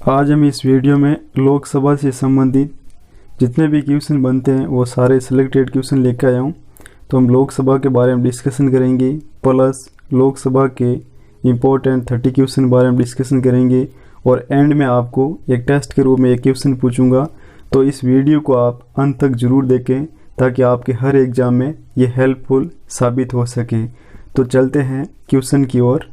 आज हम इस वीडियो में लोकसभा से संबंधित जितने भी क्वेश्चन बनते हैं वो सारे सिलेक्टेड क्वेश्चन लेकर आया हूँ। तो हम लोकसभा के बारे में डिस्कशन करेंगे, प्लस लोकसभा के इम्पोर्टेंट 30 क्वेश्चन के बारे में डिस्कशन करेंगे और एंड में आपको एक टेस्ट के रूप में एक क्वेश्चन पूछूंगा। तो इस वीडियो को आप अंत तक ज़रूर देखें ताकि आपके हर एग्ज़ाम में ये हेल्पफुल साबित हो सके। तो चलते हैं क्वेश्चन की ओर।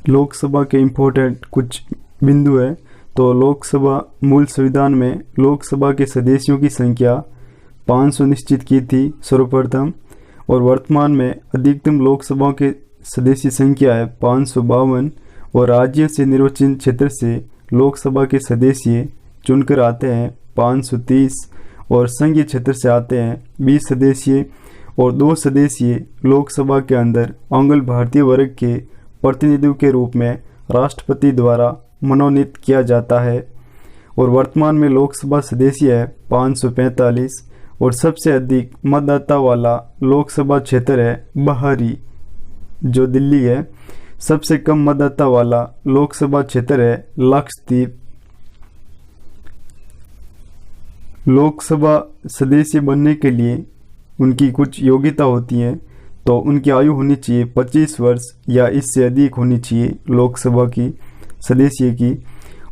लोकसभा के इम्पोर्टेंट कुछ बिंदु है। तो लोकसभा मूल संविधान में लोकसभा के सदस्यों की संख्या 500 निश्चित की थी सर्वप्रथम, और वर्तमान में अधिकतम लोकसभा के सदस्य संख्या है 552, और राज्य से निर्वाचन क्षेत्र से लोकसभा के सदस्य चुनकर आते हैं 530, और संघीय क्षेत्र से आते हैं 20 सदस्य, और 2 सदस्य लोकसभा के अंदर आंग्ल भारतीय वर्ग के प्रतिनिधियों के रूप में राष्ट्रपति द्वारा मनोनीत किया जाता है। और वर्तमान में लोकसभा सदस्य है 545, और सबसे अधिक मतदाता वाला लोकसभा क्षेत्र है बाहरी जो दिल्ली है। सबसे कम मतदाता वाला लोकसभा क्षेत्र है लक्षद्वीप। लोकसभा सदस्य बनने के लिए उनकी कुछ योग्यता होती है। तो उनकी आयु होनी चाहिए 25 वर्ष या इससे अधिक होनी चाहिए लोकसभा की सदस्य की,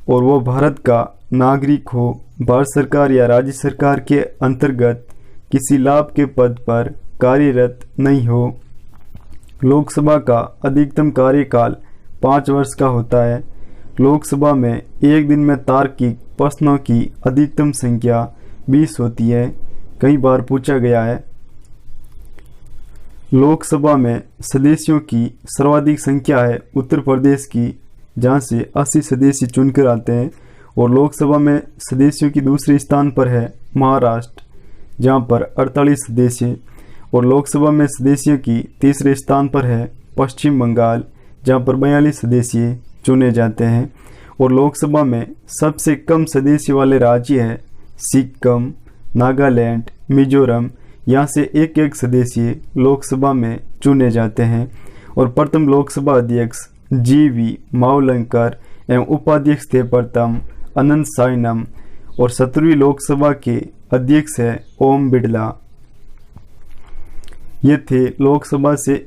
और वो भारत का नागरिक हो, भारत सरकार या राज्य सरकार के अंतर्गत किसी लाभ के पद पर कार्यरत नहीं हो। लोकसभा का अधिकतम कार्यकाल 5 वर्ष का होता है। लोकसभा में एक दिन में तार्किक प्रश्नों की अधिकतम संख्या 20 होती है, कई बार पूछा गया है। लोकसभा में सदस्यों की सर्वाधिक संख्या है उत्तर प्रदेश की, जहां से 80 सदस्य चुनकर आते हैं, और लोकसभा में सदस्यों की दूसरे स्थान पर है महाराष्ट्र, जहां पर 48 सदस्य, और लोकसभा में सदस्यों की तीसरे स्थान पर है पश्चिम बंगाल, जहां पर 42 सदस्य चुने जाते हैं। और लोकसभा में सबसे कम सदस्य वाले राज्य है सिक्किम, नागालैंड, मिजोरम, यहाँ से एक सदस्य लोकसभा में चुने जाते हैं। और प्रथम लोकसभा अध्यक्ष GV मावलंकर एवं उपाध्यक्ष थे प्रथम अनंत साइनम, और 17वीं लोकसभा के अध्यक्ष है ओम बिड़ला। ये थे लोकसभा से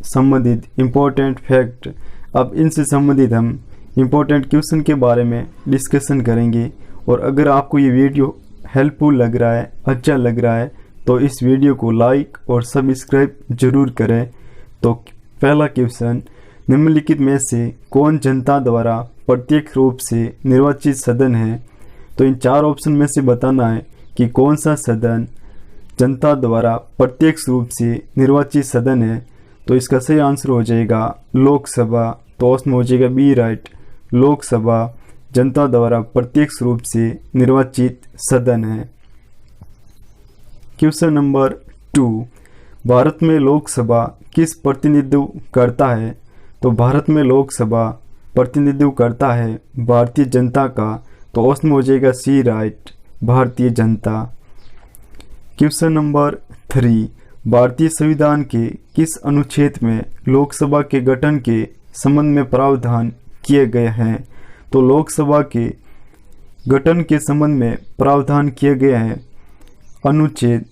संबंधित इम्पोर्टेंट फैक्ट। अब इनसे संबंधित हम इम्पोर्टेंट क्वेश्चन के बारे में डिस्कशन करेंगे। और अगर आपको ये वीडियो हेल्पफुल लग रहा है, अच्छा लग रहा है, तो इस वीडियो को लाइक और सब्सक्राइब जरूर करें। तो पहला क्वेश्चन, निम्नलिखित में से कौन जनता द्वारा प्रत्यक्ष रूप से निर्वाचित सदन है? तो इन 4 ऑप्शन में से बताना है कि कौन सा सदन जनता द्वारा प्रत्यक्ष रूप से निर्वाचित सदन है। तो इसका सही आंसर हो जाएगा लोकसभा। तो ऑप्शन हो जाएगा बी राइट, लोकसभा जनता द्वारा प्रत्यक्ष रूप से निर्वाचित सदन है। क्वेश्चन नंबर 2, भारत में लोकसभा किस प्रतिनिधित्व करता है? तो भारत में लोकसभा प्रतिनिधित्व करता है भारतीय जनता का। तो ऑप्शन हो जाएगा सी right, Bharatiya Janata. Question number 3, भारतीय संविधान के किस अनुच्छेद में लोकसभा के गठन के संबंध में प्रावधान किए गए हैं? तो लोकसभा के गठन के संबंध में प्रावधान किए गए हैं अनुच्छेद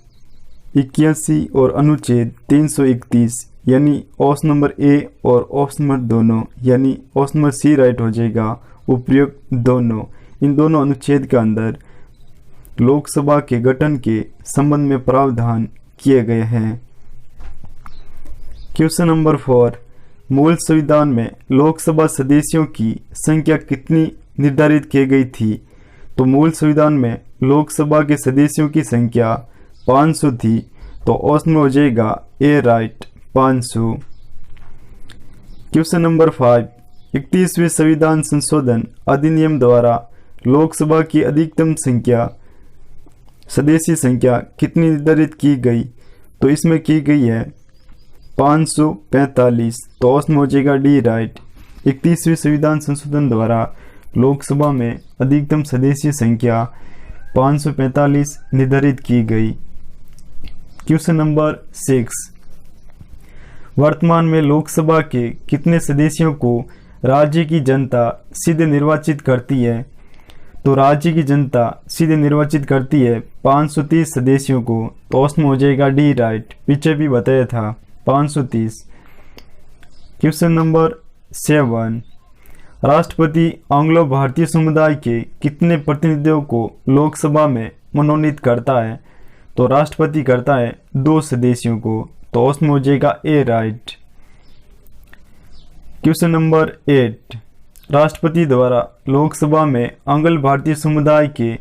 81 और अनुच्छेद 331, यानी ऑप्शन नंबर ए और ऑप्शन नंबर दोनों, यानी ऑप्शन नंबर सी राइट हो जाएगा, उपयुक्त दोनों। इन दोनों अनुच्छेद के अंदर लोकसभा के गठन के संबंध में प्रावधान किए गए हैं। क्वेश्चन नंबर 4, मूल संविधान में लोकसभा सदस्यों की संख्या कितनी निर्धारित की गई थी? तो मूल संविधान में लोकसभा के सदस्यों की संख्या 500 थी। तो ऑप्शन हो जाएगा ए राइट, 500। क्वेश्चन नंबर 5, 31वें संविधान संशोधन अधिनियम द्वारा लोकसभा की अधिकतम सदस्य संख्या कितनी निर्धारित की गई? तो इसमें की गई है 545। तो ऑप्शन हो जाएगा डी राइट, 31वें संविधान संशोधन द्वारा लोकसभा में अधिकतम सदस्य संख्या 545 निर्धारित की गई। क्वेश्चन नंबर 6, वर्तमान में लोकसभा के कितने सदस्यों को राज्य की जनता सीधे निर्वाचित करती है, तो राज्य की जनता सीधे निर्वाचित करती है 530 सदस्यों को, तो उसमें हो जाएगा डी राइट। पीछे भी बताया था 530। क्वेश्चन नंबर 7, राष्ट्रपति एंग्लो भारतीय समुदाय के कितने प्रतिनिधियों को लोकसभा में मनोनीत करता है? तो राष्ट्रपति करता है 2 सदस्यों को, तो उसमें हो जाएगा ए राइट। क्वेश्चन नंबर 8, राष्ट्रपति द्वारा लोकसभा में एंग्लो भारतीय समुदाय के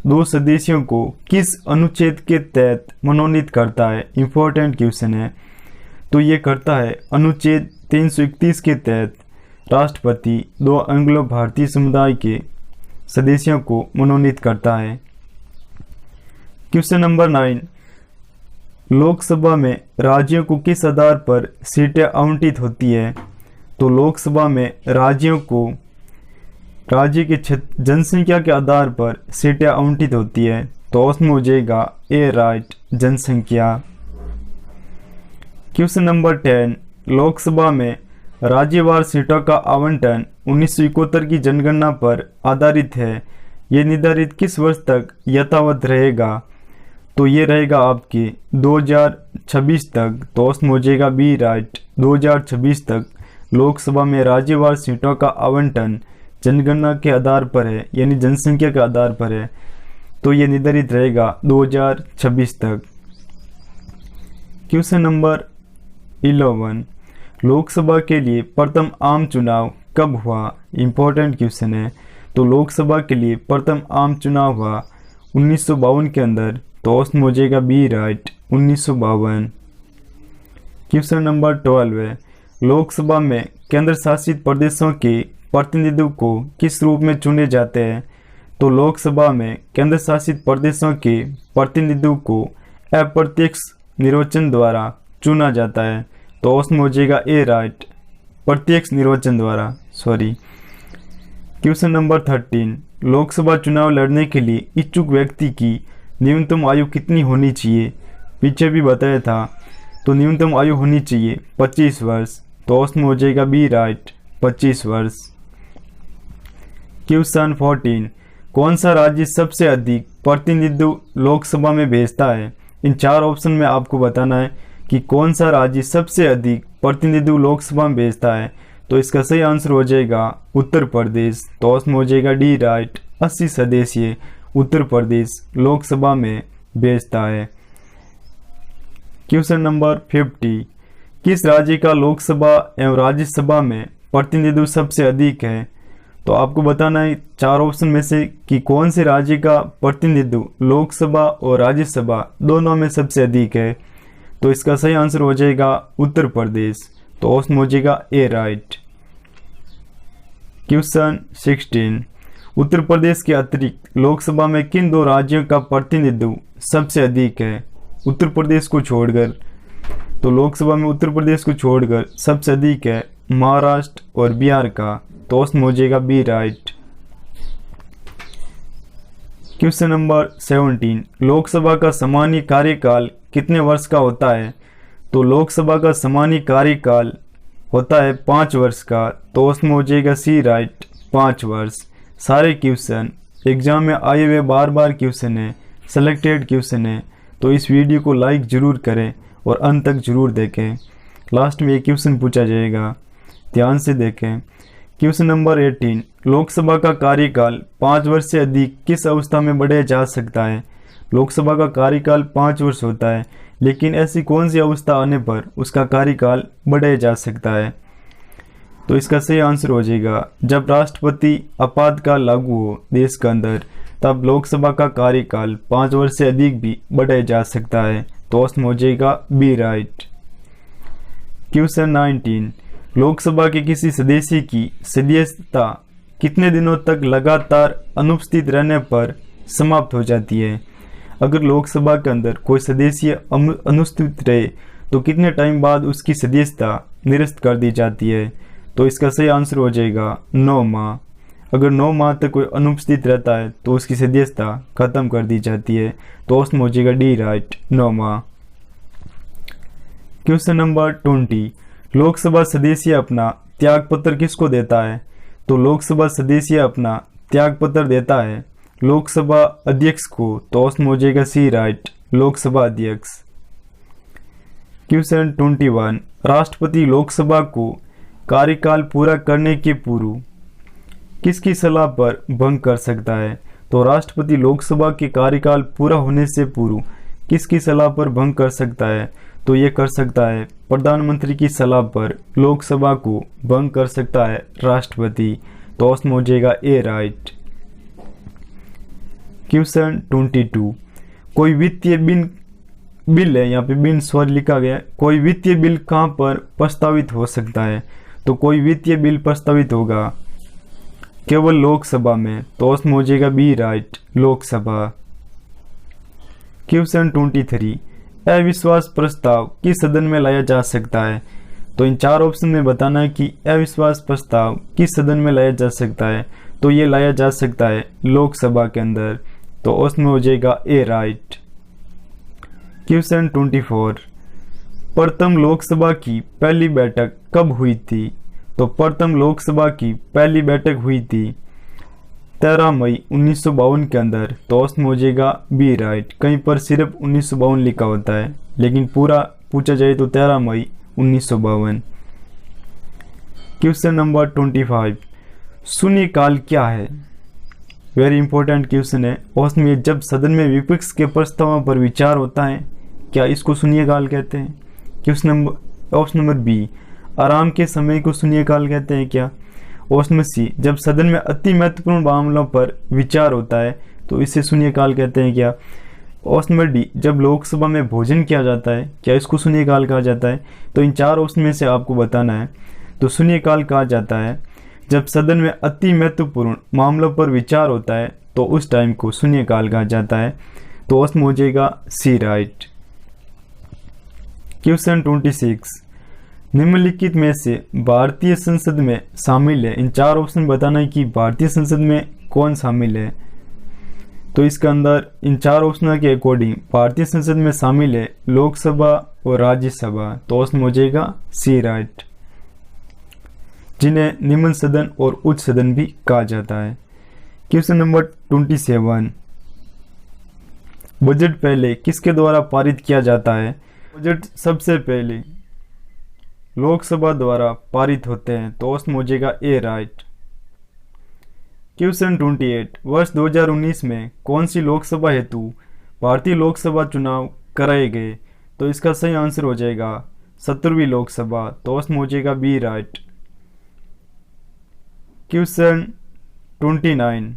2 सदस्यों को किस अनुच्छेद के तहत मनोनीत करता है? इंपॉर्टेंट क्वेश्चन है। तो ये करता है अनुच्छेद 331 के तहत राष्ट्रपति 2 एंग्लो भारतीय समुदाय के सदस्यों को मनोनीत करता है। क्वेश्चन नंबर 9, लोकसभा में राज्यों को किस आधार पर सीटें आवंटित होती है? तो लोकसभा में राज्यों को राज्य के जनसंख्या के आधार पर सीटें आवंटित होती है, तो उसमें हो जाएगा ए राइट, जनसंख्या। क्वेश्चन नंबर 10, लोकसभा में राज्यवार सीटों का आवंटन 1971 की जनगणना पर आधारित है। ये निर्धारित किस वर्ष तक यथावत रहेगा? तो ये रहेगा आपके 2026 तक, तो उसमें हो जाएगा बी राइट, 2026 तक लोकसभा में राज्यवार सीटों का आवंटन जनगणना के आधार पर है, यानी जनसंख्या के आधार पर है, तो ये निर्धारित रहेगा 2026 तक। क्वेश्चन नंबर 11, लोकसभा के लिए प्रथम आम चुनाव कब हुआ? इंपॉर्टेंट क्वेश्चन है। तो लोकसभा के लिए प्रथम आम चुनाव हुआ 1952 के अंदर, तो उसमें हो जाएगा बी राइट, 1952। क्वेश्चन नंबर 12 है, लोकसभा में केंद्र शासित प्रदेशों के प्रतिनिधियों को किस रूप में चुने जाते हैं? तो लोकसभा में केंद्र शासित प्रदेशों के प्रतिनिधियों को अप्रत्यक्ष निर्वाचन द्वारा चुना जाता है, तो उसमें हो जाएगा ए राइट, प्रत्यक्ष निर्वाचन द्वारा, सॉरी। क्वेश्चन नंबर 13, लोकसभा चुनाव लड़ने के लिए इच्छुक व्यक्ति की न्यूनतम आयु कितनी होनी चाहिए? पीछे भी बताया था, तो न्यूनतम आयु होनी चाहिए 25 वर्ष, तो उसमें हो जाएगा बी राइट, 25 वर्ष। क्वेश्चन 14, कौन सा राज्य सबसे अधिक प्रतिनिधित्व लोकसभा में भेजता है? इन 4 ऑप्शन में आपको बताना है कि कौन सा राज्य सबसे अधिक प्रतिनिधित्व लोकसभा में भेजता है। तो इसका सही आंसर हो जाएगा उत्तर प्रदेश, तो उसमें हो जाएगा डी राइट, 80 सदस्यीय उत्तर प्रदेश लोकसभा में भेजता है। क्वेश्चन नंबर 50, किस राज्य का लोकसभा एवं राज्यसभा में प्रतिनिधित्व सबसे अधिक है? तो आपको बताना है 4 ऑप्शन में से कि कौन से राज्य का प्रतिनिधित्व लोकसभा और राज्यसभा दोनों में सबसे अधिक है। तो इसका सही आंसर हो जाएगा उत्तर प्रदेश, तो उसमें हो जाएगा ए राइट। क्वेश्चन 16, उत्तर प्रदेश के अतिरिक्त लोकसभा में किन 2 राज्यों का प्रतिनिधित्व सबसे अधिक है? उत्तर प्रदेश को छोड़कर, तो लोकसभा में उत्तर प्रदेश को छोड़कर सबसे अधिक है महाराष्ट्र और बिहार का, तो उसमें हो जाएगा B right. Question number 17, Lok Sabha का सामान्य कार्यकाल कितने वर्ष का होता है? तो लोकसभा का सामान्य कार्यकाल होता है 5 वर्ष का, तो उसमें हो जाएगा सी राइट, 5 वर्ष। सारे क्वेश्चन एग्जाम में आए हुए बार क्वेश्चन है, सेलेक्टेड क्वेश्चन है, तो इस वीडियो को लाइक जरूर करें और अंत तक जरूर देखें। लास्ट में ये क्वेश्चन पूछा जाएगा, ध्यान से देखें। क्वेश्चन नंबर 18, लोकसभा का कार्यकाल 5 वर्ष से अधिक किस अवस्था में बढ़ाया जा सकता है? लोकसभा का कार्यकाल 5 वर्ष होता है, लेकिन ऐसी कौन सी अवस्था आने पर उसका कार्यकाल बढ़ाया जा सकता है? तो इसका सही आंसर हो जाएगा जब राष्ट्रपति आपातकाल लागू हो देश के अंदर, तब लोकसभा का कार्यकाल 5 वर्ष से अधिक भी बढ़ाया जा सकता है, तो उसमें हो जाएगा बी राइट। क्वेश्चन 19, लोकसभा के किसी सदस्य की सदस्यता कितने दिनों तक लगातार अनुपस्थित रहने पर समाप्त हो जाती है? अगर लोकसभा के अंदर कोई सदस्य अनुपस्थित रहे तो कितने टाइम बाद उसकी सदस्यता निरस्त कर दी जाती है? तो इसका सही आंसर हो जाएगा 9 माह। अगर 9 माह तक कोई अनुपस्थित रहता है तो उसकी सदस्यता खत्म कर दी जाती है, तो उसमें हो जाएगा डी राइट, 9 माह। क्वेश्चन नंबर 20, लोकसभा सदस्य अपना त्यागपत्र किसको देता है? तो लोकसभा सदस्य अपना त्यागपत्र देता है लोकसभा अध्यक्ष को, तो उसमें हो जाएगा सी राइट, लोकसभा अध्यक्ष। क्वेश्चन 21, राष्ट्रपति लोकसभा को कार्यकाल पूरा करने के पूर्व किसकी सलाह पर भंग कर सकता है? तो राष्ट्रपति लोकसभा के कार्यकाल पूरा होने से पूर्व किसकी सलाह पर भंग कर सकता है? तो ये कर सकता है प्रधानमंत्री की सलाह पर लोकसभा को भंग कर सकता है राष्ट्रपति, तो उसमें हो जाएगा ए राइट। क्वेश्चन 22, कोई वित्तीय बिल है, यहाँ पे बिन स्वर लिखा गया है, कोई वित्तीय बिल कहाँ पर प्रस्तावित हो सकता है? तो कोई वित्तीय बिल प्रस्तावित होगा केवल लोकसभा में, तो उसमें हो जाएगा बी राइट, लोकसभा। क्वेश्चन 23, अविश्वास प्रस्ताव किस सदन में लाया जा सकता है? तो इन चार ऑप्शन में बताना है कि अविश्वास प्रस्ताव किस सदन में लाया जा सकता है। तो ये लाया जा सकता है लोकसभा के अंदर, तो उसमें हो जाएगा ए राइट। क्वेश्चन 24, प्रथम लोकसभा की पहली बैठक कब हुई थी? तो प्रथम लोकसभा की पहली बैठक हुई थी 13 मई 1952 के अंदर, तो उसमें हो जाएगा बी राइट। कहीं पर सिर्फ 1952 लिखा होता है, लेकिन पूरा पूछा जाए तो 13 मई 1952। क्वेश्चन नंबर 25, शून्यकाल क्या है? वेरी इंपॉर्टेंट क्वेश्चन है। उसमें जब सदन में विपक्ष के प्रस्तावों पर विचार होता है, क्या इसको शून्यकाल कहते हैं? Question number option number B, आराम के समय को शून्यकाल कहते हैं क्या? ऑप्शन सी, जब सदन में अति महत्वपूर्ण मामलों पर विचार होता है तो इसे शून्यकाल कहते हैं क्या? ऑप्शन नंबर डी, जब लोकसभा में भोजन किया जाता है, क्या इसको शून्यकाल कहा जाता है? तो इन चार ऑप्शन में से आपको बताना है। तो शून्यकाल कहा जाता है जब सदन में अति महत्वपूर्ण मामलों पर विचार होता है, तो उस टाइम को शून्यकाल कहा जाता है, तो ऑप्शन हो जाएगा सी राइट। क्वेश्चन 26, निम्नलिखित में से भारतीय संसद में शामिल है, इन चार ऑप्शन बताना है कि भारतीय संसद में कौन शामिल है। तो इसके अंदर इन चार ऑप्शन के अकॉर्डिंग भारतीय संसद में शामिल है लोकसभा और राज्यसभा, तो ऑप्शन हो जाएगा सी राइट, जिन्हें निम्न सदन और उच्च सदन भी कहा जाता है। क्वेश्चन नंबर 27, बजट पहले किसके द्वारा पारित किया जाता है? बजट सबसे पहले लोकसभा द्वारा पारित होते हैं, तो उसमें हो जाएगा ए राइट। क्वेश्चन 28, वर्ष 2019 में कौन सी लोकसभा हेतु भारतीय लोकसभा चुनाव कराए गए? तो इसका सही आंसर हो जाएगा 17वीं लोकसभा, तो उसमें हो जाएगा बी राइट। क्वेश्चन 29,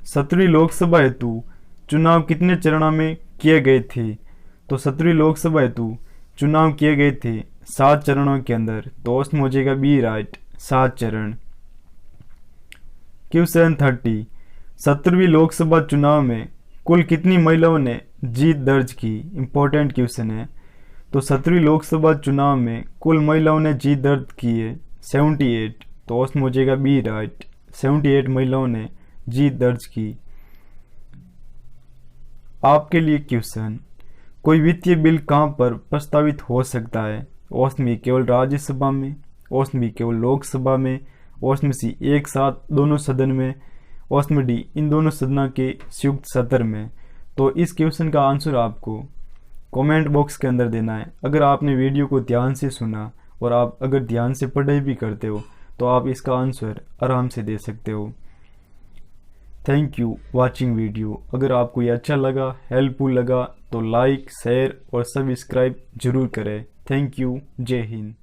17वीं लोकसभा हेतु चुनाव कितने चरणों में किए गए थे? तो 17वीं लोकसभा हेतु चुनाव किए गए थे 7 चरणों के अंदर, तो उसमें हो जाएगा बी राइट, 7 चरण। क्वेश्चन 30, 17वीं लोकसभा चुनाव में कुल कितनी महिलाओं ने जीत दर्ज की? इंपॉर्टेंट क्वेश्चन है। तो 17वीं लोकसभा चुनाव में कुल महिलाओं ने जीत दर्ज की है 78, तो उसमें हो जाएगा बी राइट, 78 महिलाओं ने जीत दर्ज की। आपके लिए क्वेश्चन, कोई वित्तीय बिल कहाँ पर प्रस्तावित हो सकता है? ऑप्शन बी, केवल राज्यसभा में, ऑप्शन बी, केवल लोकसभा में, ऑप्शन सी, एक साथ दोनों सदन में, ऑप्शन डी, इन दोनों सदनों के संयुक्त सत्र में। तो इस क्वेश्चन का आंसर आपको कमेंट बॉक्स के अंदर देना है। अगर आपने वीडियो को ध्यान से सुना और आप अगर ध्यान से पढ़ाई भी करते हो, तो आप इसका आंसर आराम से दे सकते हो। Thank you watching video. अगर आपको ये अच्छा लगा, हेल्पफुल लगा, तो लाइक, शेयर और सब्सक्राइब जरूर करें। Thank you. जय हिंद।